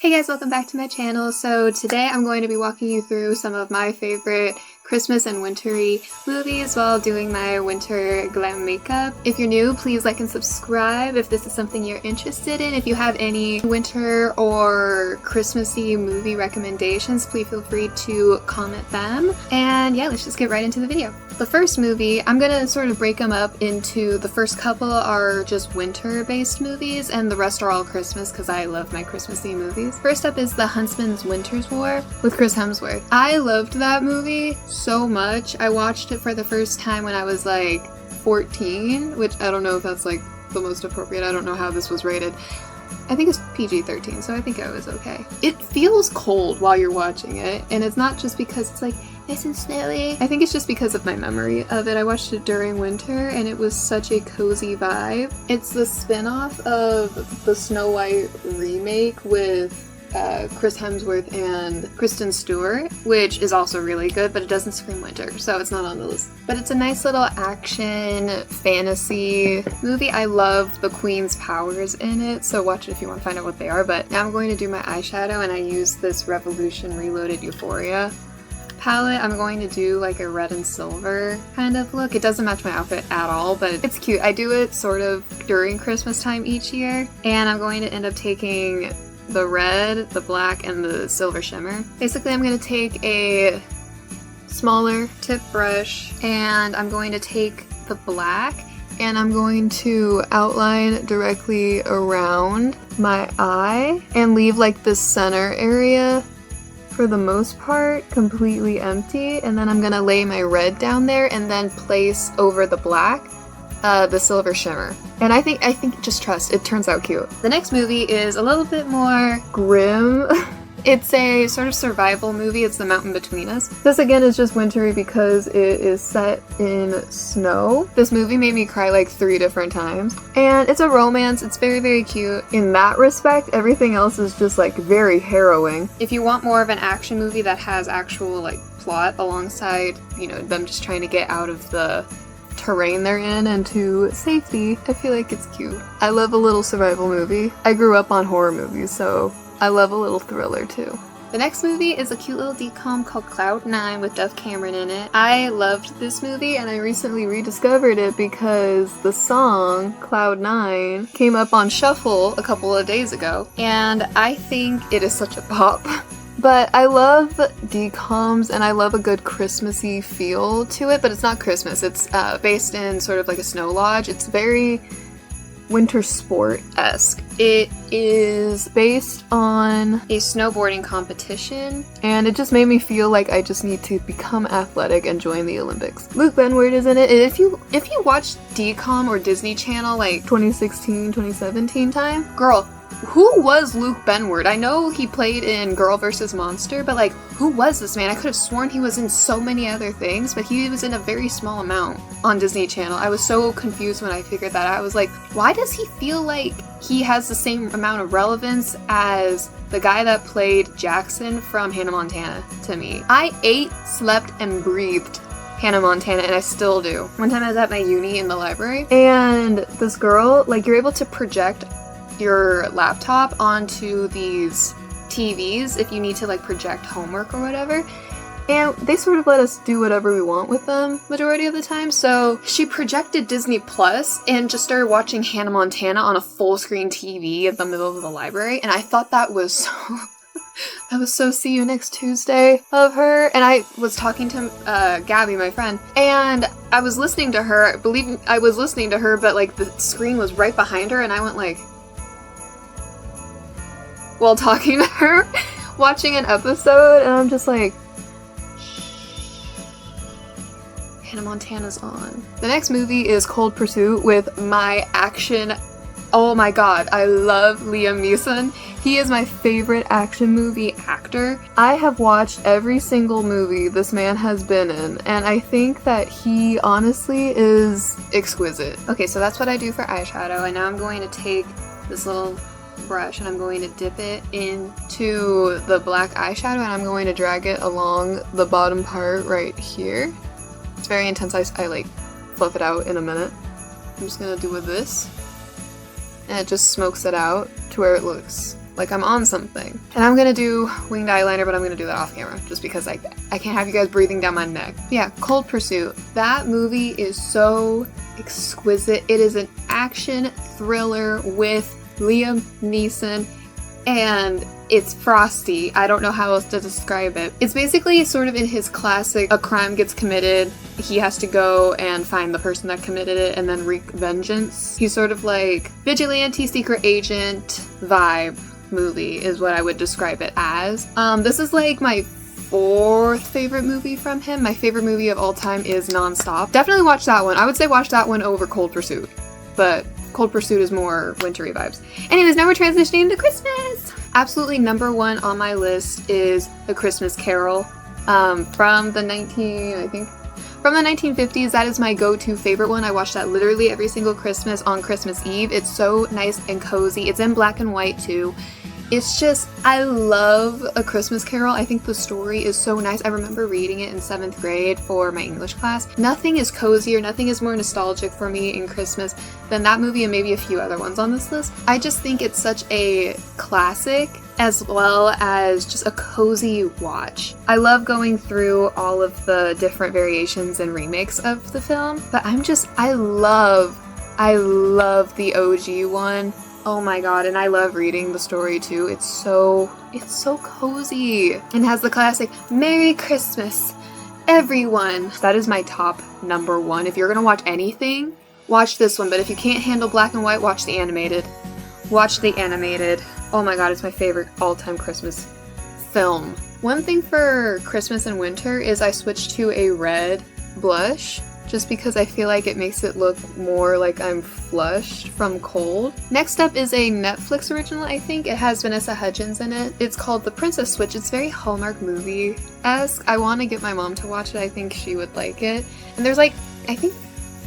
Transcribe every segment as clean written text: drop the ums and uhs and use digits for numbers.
Hey guys, welcome back to my channel. So today I'm going to be walking you through some of my favorite Christmas and wintry movies while doing my winter glam makeup. If you're new, please like and subscribe if this is something you're interested in. If you have any winter or Christmassy movie recommendations, please feel free to comment them. And yeah, let's just get right into the video. The first movie, I'm gonna sort of break them up into the first couple are just winter-based movies and the rest are all Christmas because I love my Christmassy movies. First up is The Huntsman's Winter's War with Chris Hemsworth. I loved that movie so much. I watched it for the first time when I was like 14, which I don't know if that's like the most appropriate. I don't know how this was rated. I think it's PG-13, so I think I was okay. It feels cold while you're watching it, and it's not just because it's like nice and snowy. I think it's just because of my memory of it. I watched it during winter and it was such a cozy vibe. It's the spin-off of the Snow White remake with Chris Hemsworth and Kristen Stewart, which is also really good, but it doesn't scream winter, so it's not on the list. But it's a nice little action fantasy movie. I love the Queen's powers in it, so watch it if you want to find out what they are. But now I'm going to do my eyeshadow, and I use this Revolution Reloaded Euphoria palette. I'm going to do like a red and silver kind of look. It doesn't match my outfit at all, but it's cute. I do it sort of during Christmas time each year, and I'm going to end up taking the red, the black, and the silver shimmer. Basically, I'm going to take a smaller tip brush and I'm going to take the black and I'm going to outline directly around my eye and leave like the center area for the most part completely empty, and then I'm gonna lay my red down there and then place over the black the silver shimmer. And I think just trust, it turns out cute. The next movie is a little bit more grim. It's a sort of survival movie. It's The Mountain Between Us. This again is just wintry because it is set in snow. This movie made me cry like 3 different times. And it's a romance. It's very, very cute. In that respect, everything else is just like very harrowing. If you want more of an action movie that has actual like plot alongside, you know, them just trying to get out of the terrain they're in and to safety, I feel like it's cute. I love a little survival movie. I grew up on horror movies, so I love a little thriller too. The next movie is a cute little DCOM called Cloud 9 with Dove Cameron in it. I loved this movie and I recently rediscovered it because the song Cloud 9 came up on Shuffle a couple of days ago, and I think it is such a pop. But I love DCOMs and I love a good Christmassy feel to it, but it's not Christmas. It's based in sort of like a snow lodge. It's very winter sport-esque. It is based on a snowboarding competition, and it just made me feel like I just need to become athletic and join the Olympics. Luke Benward is in it. And if you watch DCOM or Disney Channel like 2016, 2017 time, girl, who was Luke Benward? I know he played in Girl vs. Monster, but like, who was this man? I could have sworn he was in so many other things, but he was in a very small amount on Disney Channel. I was so confused when I figured that out. I was like, why does he feel like he has the same amount of relevance as the guy that played Jackson from Hannah Montana to me? I ate, slept, and breathed Hannah Montana, and I still do. One time I was at my uni in the library, and this girl, like, you're able to project your laptop onto these TVs if you need to like project homework or whatever, and they sort of let us do whatever we want with them majority of the time. So she projected Disney Plus and just started watching Hannah Montana on a full screen TV in the middle of the library, and I thought that was so that was so see you next Tuesday of her. And I was talking to Gabby, my friend, and I was listening to her. I believe I was listening to her, but like the screen was right behind her, and I went like, while talking to her, watching an episode, and I'm just like, Hannah Montana's on. The next movie is Cold Pursuit with my action. Oh my god, I love Liam Neeson. He is my favorite action movie actor. I have watched every single movie this man has been in, and I think that he honestly is exquisite. Okay, so that's what I do for eyeshadow, and now I'm going to take this little brush and I'm going to dip it into the black eyeshadow, and I'm going to drag it along the bottom part right here. It's very intense. I like fluff it out in a minute. I'm just gonna do with this, and it just smokes it out to where it looks Like I'm on something. And I'm gonna do winged eyeliner, but I'm gonna do that off camera just because I can't have you guys breathing down my neck. Yeah, Cold Pursuit. That movie is so exquisite. It is an action thriller with Liam Neeson, and it's frosty. I don't know how else to describe it. It's basically sort of in his classic, a crime gets committed, he has to go and find the person that committed it and then wreak vengeance. He's sort of like vigilante secret agent vibe movie is what I would describe it as. This is like my 4th favorite movie from him. My favorite movie of all time is Nonstop. Definitely watch that one. I would say watch that one over Cold Pursuit, but Cold Pursuit is more wintry vibes. Anyways, now we're transitioning into Christmas. Absolutely number 1 on my list is A Christmas Carol from the 1950s. That is my go-to favorite one. I watch that literally every single Christmas on Christmas Eve. It's so nice and cozy. It's in black and white too. It's just, I love A Christmas Carol. I think the story is so nice. I remember reading it in 7th grade for my English class. Nothing is cozier, nothing is more nostalgic for me in Christmas than that movie and maybe a few other ones on this list. I just think it's such a classic as well as just a cozy watch. I love going through all of the different variations and remakes of the film, but I love the OG one. Oh my god, and I love reading the story too. It's so cozy. And has the classic Merry Christmas, everyone. That is my top number 1. If you're gonna watch anything, watch this one. But if you can't handle black and white, watch the animated. Watch the animated. Oh my god, it's my favorite all-time Christmas film. One thing for Christmas and winter is I switched to a red blush, just because I feel like it makes it look more like I'm flushed from cold. Next up is a Netflix original, I think. It has Vanessa Hudgens in it. It's called The Princess Switch. It's very Hallmark movie-esque. I want to get my mom to watch it. I think she would like it. And there's like, I think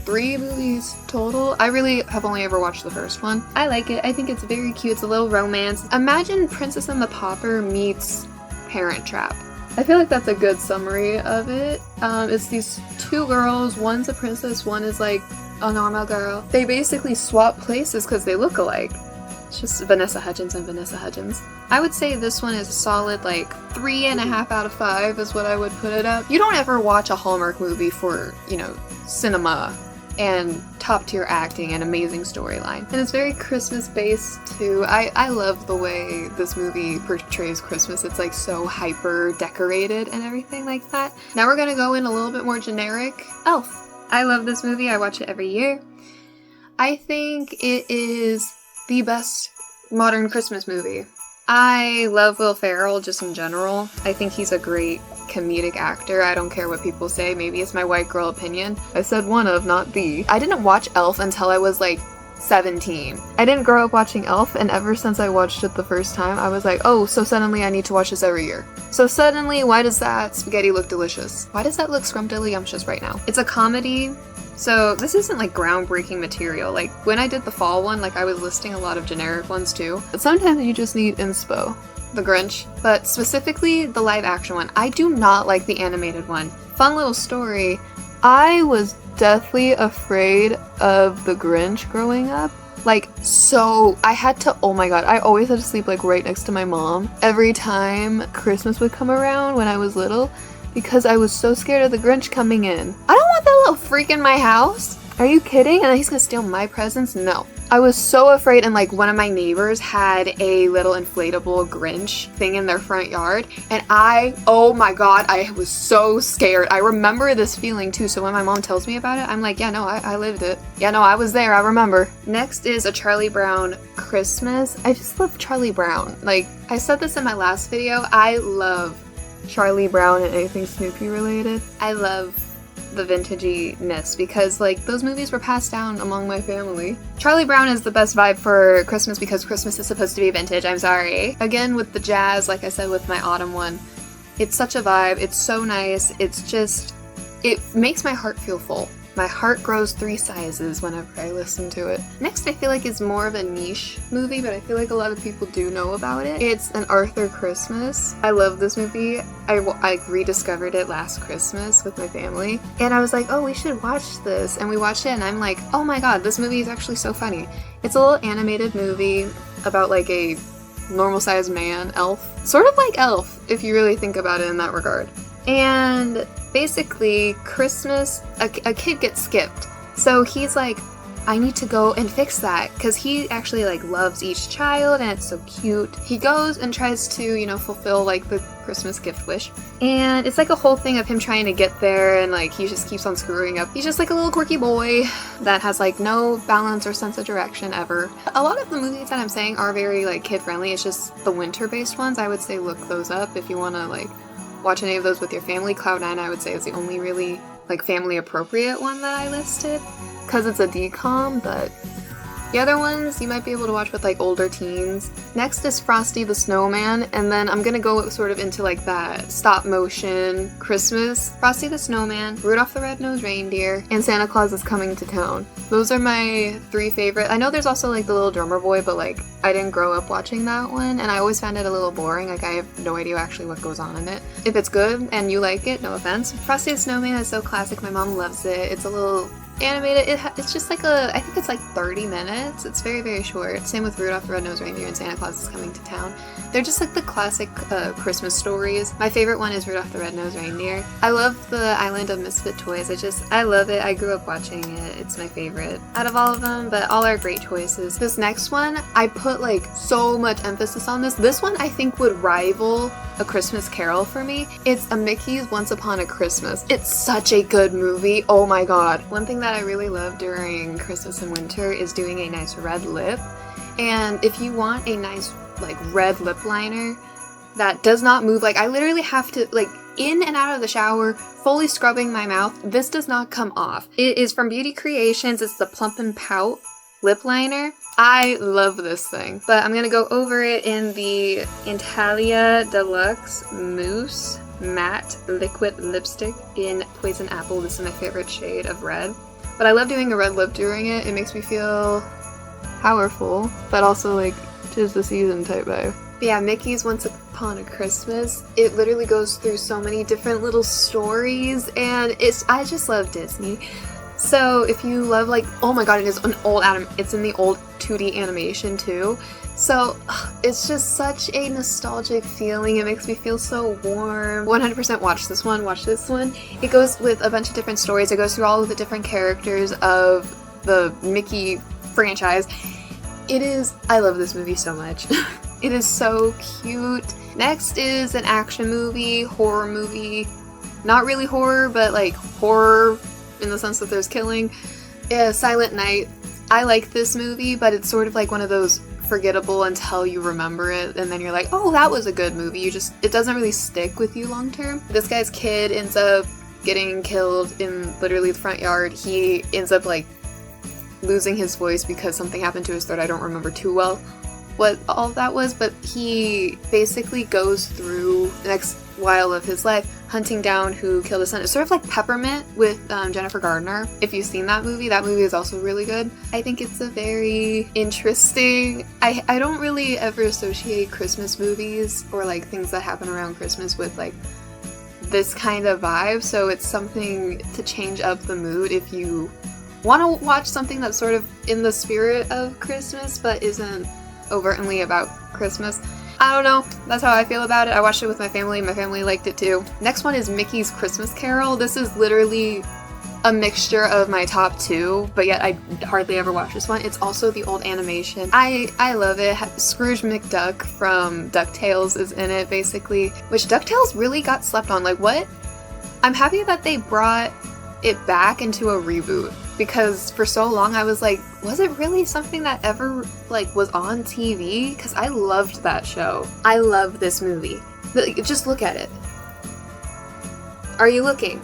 3 movies total. I really have only ever watched the first one. I like it. I think it's very cute. It's a little romance. Imagine Princess and the Pauper meets Parent Trap. I feel like that's a good summary of it. It's these 2 girls, one's a princess, one is like a normal girl. They basically swap places because they look alike. It's just Vanessa Hudgens and Vanessa Hudgens. I would say this one is a solid like 3.5 out of 5 is what I would put it up. You don't ever watch a Hallmark movie for, cinema and top-tier acting and amazing storyline. And it's very Christmas-based too. I love the way this movie portrays Christmas. It's like so hyper-decorated and everything like that. Now we're gonna go in a little bit more generic. Elf. I love this movie. I watch it every year. I think it is the best modern Christmas movie. I love Will Ferrell just in general. I think he's a great comedic actor. I don't care what people say. Maybe it's my white girl opinion. I said one of, not the. I didn't watch Elf until I was like 17. I didn't grow up watching Elf, and ever since I watched it the first time, I was like, oh, so suddenly I need to watch this every year. So suddenly, why does that spaghetti look delicious? Why does that look scrumptious right now? It's a comedy. So this isn't like groundbreaking material. Like when I did the fall one, like I was listing a lot of generic ones too. But sometimes you just need inspo. The Grinch. But specifically the live action one. I do not like the animated one. Fun little story. I was deathly afraid of the Grinch growing up. Like, so I had to, oh my god, I always had to sleep like right next to my mom every time Christmas would come around when I was little, because I was so scared of the Grinch coming in. I don't want that little freak in my house. Are you kidding? And he's gonna steal my presents? No. I was so afraid, and like one of my neighbors had a little inflatable Grinch thing in their front yard, and oh my god, I was so scared. I remember this feeling too, so when my mom tells me about it, I'm like, yeah, no, I lived it. Yeah, no, I was there, I remember. Next is A Charlie Brown Christmas. I just love Charlie Brown. Like, I said this in my last video, I love Charlie Brown and anything Snoopy related. I love the vintagey-ness because like those movies were passed down among my family. Charlie Brown is the best vibe for Christmas because Christmas is supposed to be vintage, I'm sorry. Again, with the jazz, like I said with my autumn one, it's such a vibe, it's so nice, it's just, it makes my heart feel full. My heart grows 3 sizes whenever I listen to it. Next, I feel like is more of a niche movie, but I feel like a lot of people do know about it. It's An Arthur Christmas. I love this movie. I rediscovered it last Christmas with my family, and I was like, oh, we should watch this. And we watched it, and I'm like, oh my god, this movie is actually so funny. It's a little animated movie about like a normal-sized man, elf. Sort of like Elf, if you really think about it in that regard. And basically, Christmas, a kid gets skipped. So he's like, I need to go and fix that, because he actually like loves each child and it's so cute. He goes and tries to, you know, fulfill like the Christmas gift wish. And it's like a whole thing of him trying to get there, and like he just keeps on screwing up. He's just like a little quirky boy that has like no balance or sense of direction ever. A lot of the movies that I'm saying are very like kid friendly. It's just the winter based ones. I would say look those up if you want to like watch any of those with your family. Cloud 9 I would say is the only really like family appropriate one that I listed, because it's a DCOM, but the other ones you might be able to watch with like older teens. Next is Frosty the Snowman, and then I'm gonna go sort of into like that stop motion Christmas. Frosty the Snowman, Rudolph the Red-Nosed Reindeer, and Santa Claus is Coming to Town. Those are my 3 favorite. I know there's also like the Little Drummer Boy, but like I didn't grow up watching that one, and I always found it a little boring. Like I have no idea actually what goes on in it. If it's good and you like it, no offense. Frosty the Snowman is so classic. My mom loves it. It's a little animated. It's just like I think it's like 30 minutes. It's very, very short. Same with Rudolph the Red-Nosed Reindeer and Santa Claus is Coming to Town. They're just like the classic Christmas stories. My favorite one is Rudolph the Red-Nosed Reindeer. I love the Island of Misfit Toys. I love it. I grew up watching it. It's my favorite out of all of them, but all are great choices. This next one, I put like so much emphasis on this. This one I think would rival A Christmas Carol for me. It's a Mickey's Once Upon a Christmas. It's such a good movie. Oh my god. One thing that I really love during Christmas and winter is doing a nice red lip. And if you want a nice like red lip liner that does not move, like I literally have to like in and out of the shower fully scrubbing my mouth, this does not come off. It is from Beauty Creations. It's the Plump and Pout lip liner. I love this thing, but I'm gonna go over it in the Italia Deluxe Mousse Matte Liquid Lipstick in Poison Apple. This is my favorite shade of red, but I love doing a red lip during it. It makes me feel powerful, but also like 'tis the season type vibe. But yeah, Mickey's Once Upon a Christmas, it literally goes through so many different little stories, and I just love Disney. So if you love like, oh my god, it is an old it's in the old 2D animation too. So it's just such a nostalgic feeling. It makes me feel so warm. 100% watch this one, watch this one. It goes with a bunch of different stories. It goes through all of the different characters of the Mickey franchise. I love this movie so much. It is so cute. Next is an action movie, horror movie. Not really horror, but like horror in the sense that there's killing. Silent Night. I like this movie, but it's sort of like one of those forgettable until you remember it, and then you're like, oh, that was a good movie. It doesn't really stick with you long term. This guy's kid ends up getting killed in literally the front yard. He ends up like losing his voice because something happened to his throat. I don't remember too well what all that was, but he basically goes through the next while of his life hunting down who killed his son. It's sort of like Peppermint with Jennifer Gardner. If you've seen that movie is also really good. I think it's a very interesting... I don't really ever associate Christmas movies or like things that happen around Christmas with like this kind of vibe, so it's something to change up the mood if you want to watch something that's sort of in the spirit of Christmas but isn't overtly about Christmas. I don't know, that's how I feel about it. I watched it with my family liked it too. Next one is Mickey's Christmas Carol. This is literally a mixture of my top 2, but yet I hardly ever watch this one. It's also the old animation. I love it. Scrooge McDuck from DuckTales is in it basically, which DuckTales really got slept on. Like what? I'm happy that they brought it back into a reboot, because for so long I was like, was it really something that ever like was on TV? Because I loved that show. I love this movie. Just look at it. Are you looking?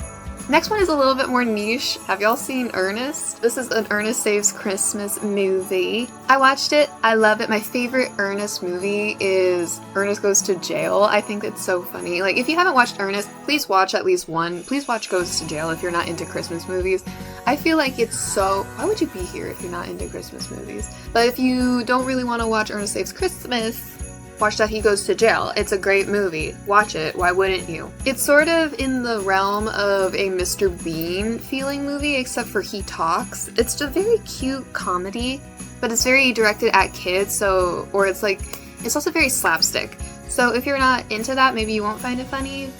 Next one is a little bit more niche. Have y'all seen Ernest? This is an Ernest Saves Christmas movie. I watched it. I love it. My favorite Ernest movie is Ernest Goes to Jail. I think it's so funny. Like, if you haven't watched Ernest, please watch at least one. Please watch Goes to Jail if you're not into Christmas movies. I feel like it's so... Why would you be here if you're not into Christmas movies? But if you don't really want to watch Ernest Saves Christmas, watch That He Goes to Jail. It's a great movie. Watch it. Why wouldn't you? It's sort of in the realm of a Mr. Bean feeling movie, except for he talks. It's just a very cute comedy, but it's very directed at kids, or it's like It's also very slapstick. So if you're not into that, maybe you won't find it funny,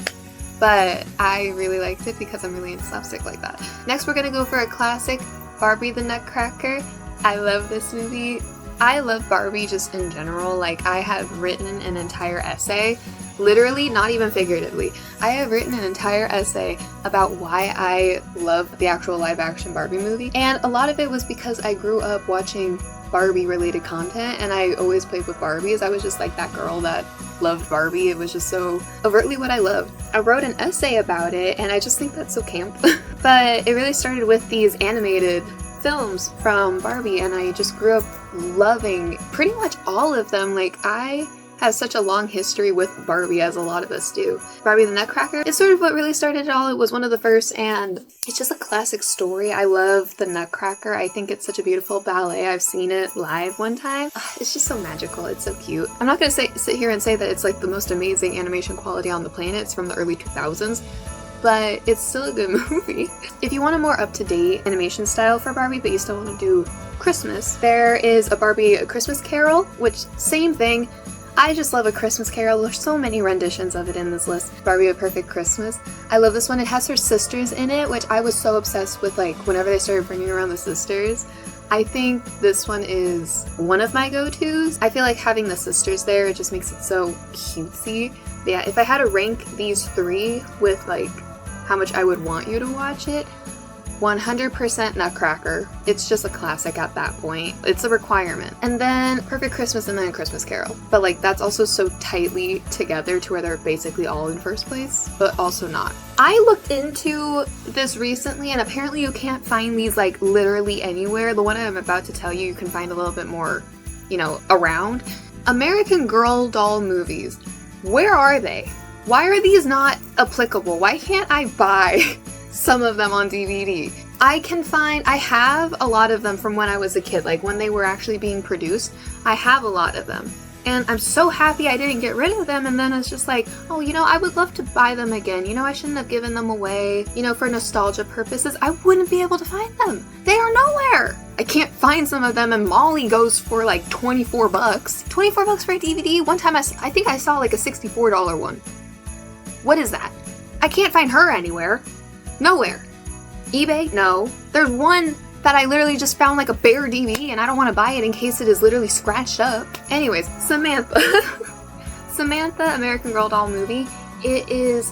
but I really liked it because I'm really into slapstick like that. Next, we're gonna go for a classic, Barbie the Nutcracker. I love this movie. I love Barbie just in general. Like, I have written an entire essay, literally, not even figuratively. I have written an entire essay about why I love the actual live action Barbie movie. And a lot of it was because I grew up watching Barbie related content and I always played with Barbies. I was just like that girl that loved Barbie. It was just so overtly what I loved. I wrote an essay about it and I just think that's so camp. But it really started with these animated films from Barbie and I just grew up loving pretty much all of them. Like, I have such a long history with Barbie, as a lot of us do. Barbie the Nutcracker is sort of what really started it all. It was one of the first and it's just a classic story. I love the Nutcracker. I think it's such a beautiful ballet. I've seen it live one time. It's just so magical. It's so cute. I'm not gonna sit here and say that it's like the most amazing animation quality on the planet. It's from the early 2000s. But it's still a good movie. If you want a more up-to-date animation style for Barbie, but you still want to do Christmas, there is a Barbie A Christmas Carol, which, same thing. I just love A Christmas Carol. There's so many renditions of it in this list. Barbie A Perfect Christmas. I love this one. It has her sisters in it, which I was so obsessed with, like, whenever they started bringing around the sisters. I think this one is one of my go-tos. I feel like having the sisters there, it just makes it so cutesy. But yeah, if I had to rank these three with, like, how much I would want you to watch it, 100% Nutcracker. It's just a classic at that point. It's a requirement. And then Perfect Christmas and then A Christmas Carol. But like, that's also so tightly together to where they're basically all in first place, but also not. I looked into this recently and apparently you can't find these like literally anywhere. The one I'm about to tell you, you can find a little bit more, you know, around. American Girl doll movies. Where are they? Why are these not applicable? Why can't I buy some of them on DVD? I have a lot of them from when I was a kid, like when they were actually being produced. I have a lot of them. And I'm so happy I didn't get rid of them, and then it's just like, oh, you know, I would love to buy them again. You know, I shouldn't have given them away, you know, for nostalgia purposes. I wouldn't be able to find them. They are nowhere. I can't find some of them, and Molly goes for like 24 bucks. 24 bucks for a DVD? One time I think I saw like a $64 one. What is that? I can't find her anywhere. Nowhere. eBay? No. There's one that I literally just found like a bare DVD and I don't want to buy it in case it is literally scratched up. Anyways, Samantha. Samantha, American Girl doll movie. It is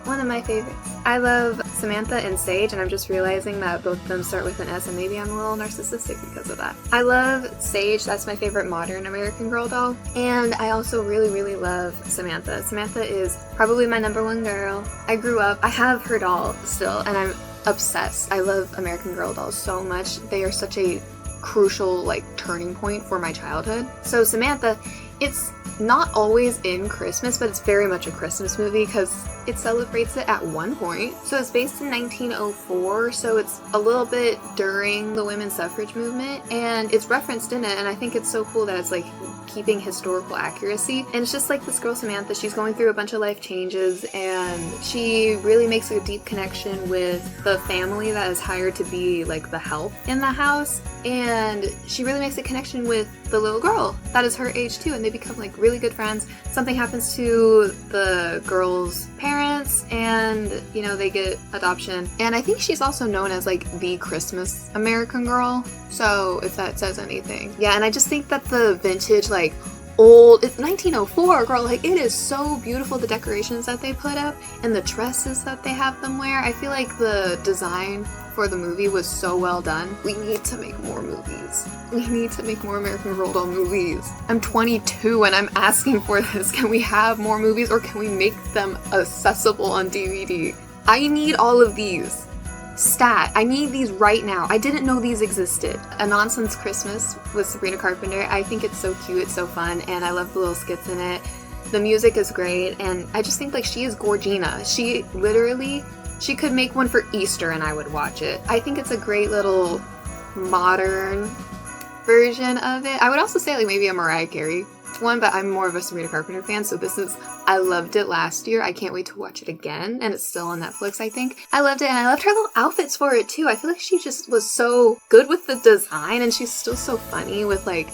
one of my favorites. I love Samantha and Sage, and I'm just realizing that both of them start with an S, and maybe I'm a little narcissistic because of that. I love Sage. That's my favorite modern American Girl doll. And I also really, really love Samantha. Samantha is probably my #1 girl. I grew up, I have her doll still, and I'm obsessed. I love American Girl dolls so much. They are such a crucial, like, turning point for my childhood. So Samantha, it's not always in Christmas, but it's very much a Christmas movie because it celebrates it at one point. So it's based in 1904, so it's a little bit during the women's suffrage movement, and it's referenced in it, and I think it's so cool that it's like keeping historical accuracy. And it's just like this girl Samantha, she's going through a bunch of life changes, and she really makes a deep connection with the family that is hired to be like the help in the house, and she really makes a connection with the little girl that is her age too, and they become like really good friends. Something happens to the girl's parents, and you know, they get adoption. And I think she's also known as like the Christmas American Girl, so if that says anything. Yeah, and I just think that the vintage, like old, it's 1904, girl, like it is so beautiful, the decorations that they put up and the dresses that they have them wear. I feel like the design for the movie was so well done. We need to make more movies. We need to make more American Girl doll movies. I'm 22 and I'm asking for this. Can we have more movies, or can we make them accessible on DVD? I need all of these. Stat. I need these right now. I didn't know these existed. A Nonsense Christmas with Sabrina Carpenter. I think it's so cute, it's so fun, and I love the little skits in it. The music is great, and I just think like she is Gorgina. She literally, she could make one for Easter and I would watch it. I think it's a great little modern version of it. I would also say like maybe a Mariah Carey one, but I'm more of a Sabrina Carpenter fan, so this is, I loved it last year. I can't wait to watch it again, and it's still on Netflix, I think. I loved it, and I loved her little outfits for it too. I feel like she just was so good with the design, and she's still so funny with like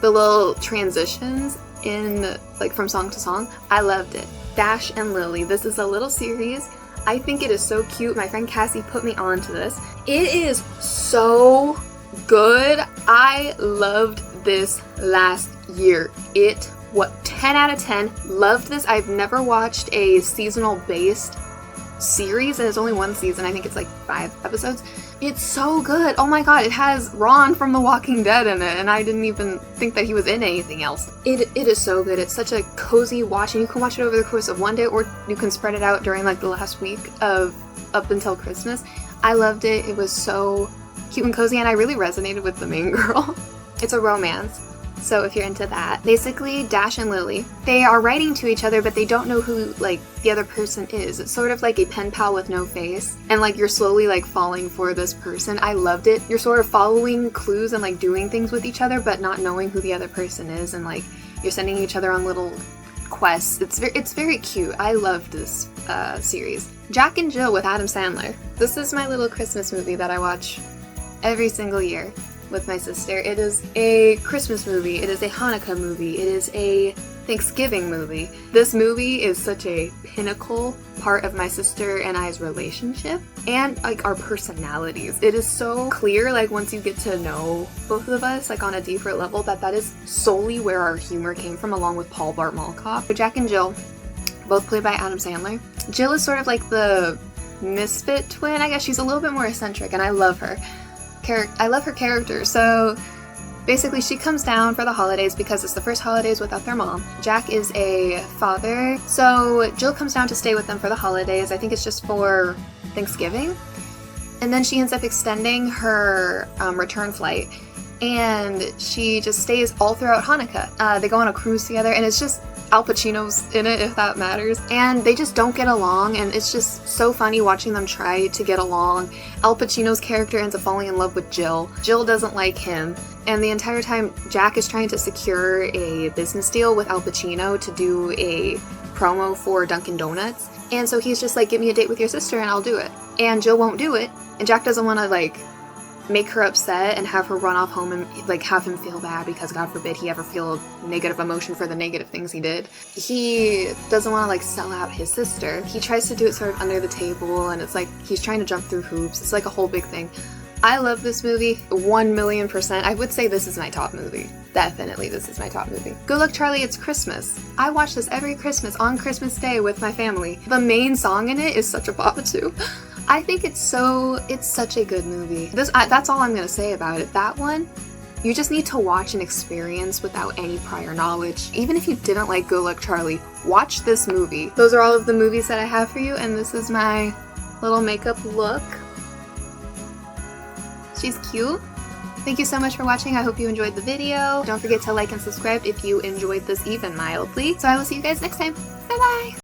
the little transitions. in like from song to song. I loved it. Dash and Lily. This is a little series. I think it is so cute. My friend Cassie put me onto this. It is so good. I loved this last year. It, 10 out of 10. Loved this. I've never watched a seasonal based series, and it's only one season. I think it's like 5 episodes. It's so good. Oh my god, it has Ron from The Walking Dead in it, and I didn't even think that he was in anything else. It is so good. It's such a cozy watch, and you can watch it over the course of one day, or you can spread it out during like the last week of up until Christmas. I loved it. It was so cute and cozy, and I really resonated with the main girl. It's a romance. So if you're into that, basically Dash and Lily, they are writing to each other, but they don't know who like the other person is. It's sort of like a pen pal with no face, and like you're slowly like falling for this person. I loved it. You're sort of following clues and like doing things with each other, but not knowing who the other person is, and like you're sending each other on little quests. It's very cute. I loved this series. Jack and Jill with Adam Sandler. This is my little Christmas movie that I watch every single year with my sister. It is a Christmas movie, it is a Hanukkah movie, it is a Thanksgiving movie. This movie is such a pinnacle part of my sister and I's relationship and like our personalities. It is so clear, like once you get to know both of us like on a deeper level, that is solely where our humor came from, along with Paul Bart Malkoff. Jack and Jill, both played by Adam Sandler. Jill is sort of like the misfit twin, I guess. She's a little bit more eccentric, and I love her. I love her character. So basically she comes down for the holidays because it's the first holidays without their mom. Jack is a father, so Jill comes down to stay with them for the holidays. I think it's just for Thanksgiving. And then she ends up extending her return flight, and she just stays all throughout Hanukkah. They go on a cruise together, and it's just Al Pacino's in it, if that matters. And they just don't get along, and it's just so funny watching them try to get along. Al Pacino's character ends up falling in love with Jill. Jill doesn't like him. And the entire time, Jack is trying to secure a business deal with Al Pacino to do a promo for Dunkin' Donuts. And so he's just like, get me a date with your sister and I'll do it. And Jill won't do it. And Jack doesn't want to like make her upset and have her run off home and like have him feel bad, because God forbid he ever feel negative emotion for the negative things he did. He doesn't want to like sell out his sister. He tries to do it sort of under the table, and it's like he's trying to jump through hoops. It's like a whole big thing. I love this movie 1,000,000%. I would say this is my top movie. Definitely this is my top movie. Good Luck Charlie, It's Christmas. I watch this every Christmas on Christmas Day with my family. The main song in it is such a bop too. I think it's such a good movie. That's all I'm gonna say about it. That one, you just need to watch and experience without any prior knowledge. Even if you didn't like Good Luck Charlie, watch this movie. Those are all of the movies that I have for you, and this is my little makeup look. She's cute. Thank you so much for watching. I hope you enjoyed the video. Don't forget to like and subscribe if you enjoyed this even mildly. So I will see you guys next time. Bye bye!